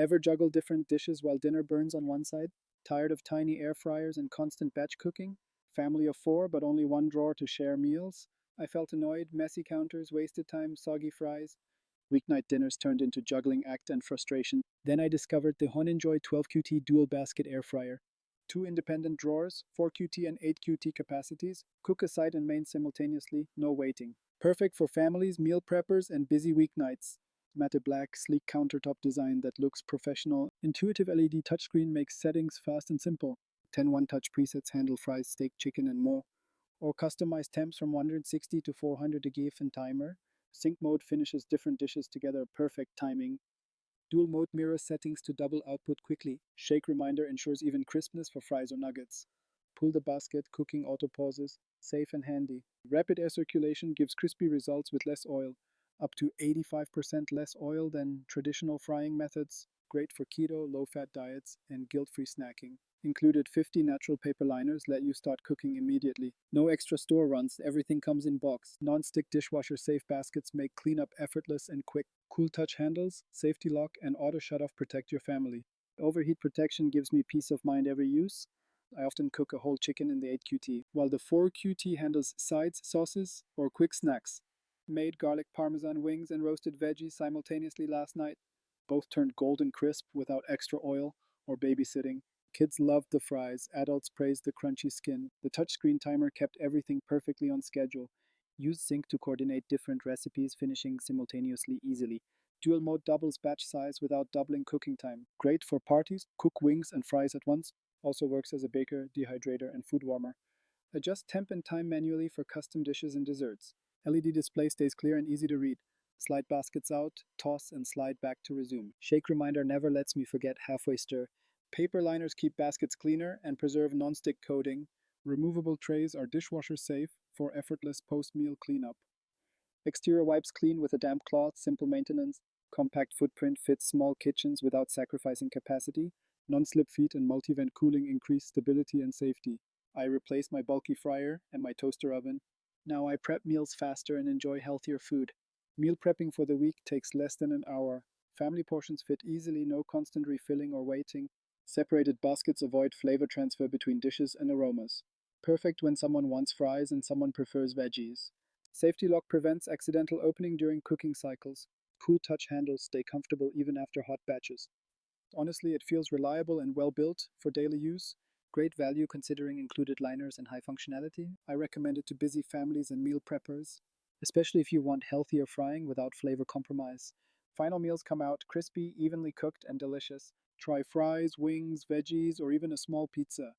Ever juggle different dishes while dinner burns on one side? Tired of tiny air fryers and constant batch cooking? Family of four, but only one drawer to share meals? I felt annoyed, messy counters, wasted time, soggy fries. Weeknight dinners turned into juggling act and frustration. Then I discovered the Honinjoy 12QT dual basket air fryer. Two independent drawers, 4QT and 8QT capacities, cook a side and main simultaneously, no waiting. Perfect for families, meal preppers, and busy weeknights. Matte black, sleek countertop design that looks professional. Intuitive LED touchscreen makes settings fast and simple. 10 one-touch presets handle fries, steak, chicken, and more. Or customize temps from 160 to 400 a GIF and timer. Sync mode finishes different dishes together, perfect timing. Dual mode mirrors settings to double output quickly. Shake reminder ensures even crispness for fries or nuggets. Pull the basket, cooking auto pauses, safe and handy. Rapid air circulation gives crispy results with less oil, up to 85% less oil than traditional frying methods. Great for keto, low-fat diets, and guilt-free snacking. Included 50 natural paper liners let you start cooking immediately. No extra store runs, everything comes in box. Non-stick dishwasher-safe baskets make cleanup effortless and quick. Cool touch handles, safety lock, and auto shut-off protect your family. Overheat protection gives me peace of mind every use. I often cook a whole chicken in the 8QT, while the 4QT handles sides, sauces, or quick snacks. Made garlic parmesan wings and roasted veggies simultaneously last night. Both turned golden crisp without extra oil or babysitting. Kids loved the fries, adults praised the crunchy skin. The touchscreen timer kept everything perfectly on schedule. Use Sync to coordinate different recipes, finishing simultaneously easily. Dual mode doubles batch size without doubling cooking time. Great for parties, cook wings and fries at once. Also works as a baker, dehydrator, and food warmer. Adjust temp and time manually for custom dishes and desserts. LED display stays clear and easy to read. Slide baskets out, toss, and slide back to resume. Shake reminder never lets me forget halfway stir. Paper liners keep baskets cleaner and preserve non-stick coating. Removable trays are dishwasher safe for effortless post-meal cleanup. Exterior wipes clean with a damp cloth, simple maintenance. Compact footprint fits small kitchens without sacrificing capacity. Non-slip feet and multi-vent cooling increase stability and safety. I replaced my bulky fryer and my toaster oven. Now I prep meals faster and enjoy healthier food. Meal prepping for the week takes less than an hour. Family portions fit easily, no constant refilling or waiting. Separated baskets avoid flavor transfer between dishes and aromas. Perfect when someone wants fries and someone prefers veggies. Safety lock prevents accidental opening during cooking cycles. Cool touch handles stay comfortable even after hot batches. Honestly, it feels reliable and well built for daily use. Great value considering included liners and high functionality. I recommend it to busy families and meal preppers, especially if you want healthier frying without flavor compromise. Final meals come out crispy, evenly cooked, and delicious. Try fries, wings, veggies, or even a small pizza.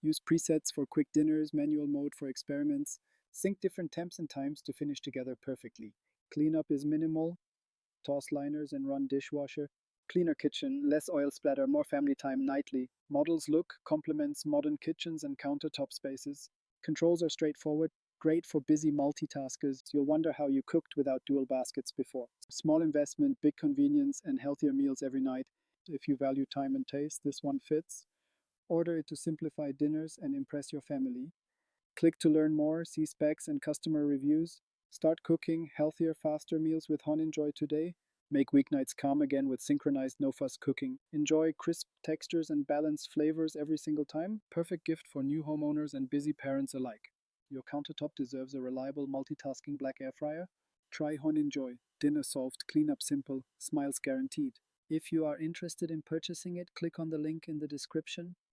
Use presets for quick dinners, manual mode for experiments. Sync different temps and times to finish together perfectly. Cleanup is minimal. Toss liners and run dishwasher. Cleaner kitchen, less oil splatter, more family time nightly. Model's look complements modern kitchens and countertop spaces. Controls are straightforward, great for busy multitaskers. You'll wonder how you cooked without dual baskets before. Small investment, big convenience, and healthier meals every night. If you value time and taste, this one fits. Order it to simplify dinners and impress your family. Click to learn more, see specs and customer reviews. Start cooking healthier, faster meals with Honinjoy today. Make weeknights calm again with synchronized no-fuss cooking. Enjoy crisp textures and balanced flavors every single time. Perfect gift for new homeowners and busy parents alike. Your countertop deserves a reliable multitasking black air fryer. Try Honinjoy. Dinner solved, cleanup simple, smiles guaranteed. If you are interested in purchasing it, click on the link in the description.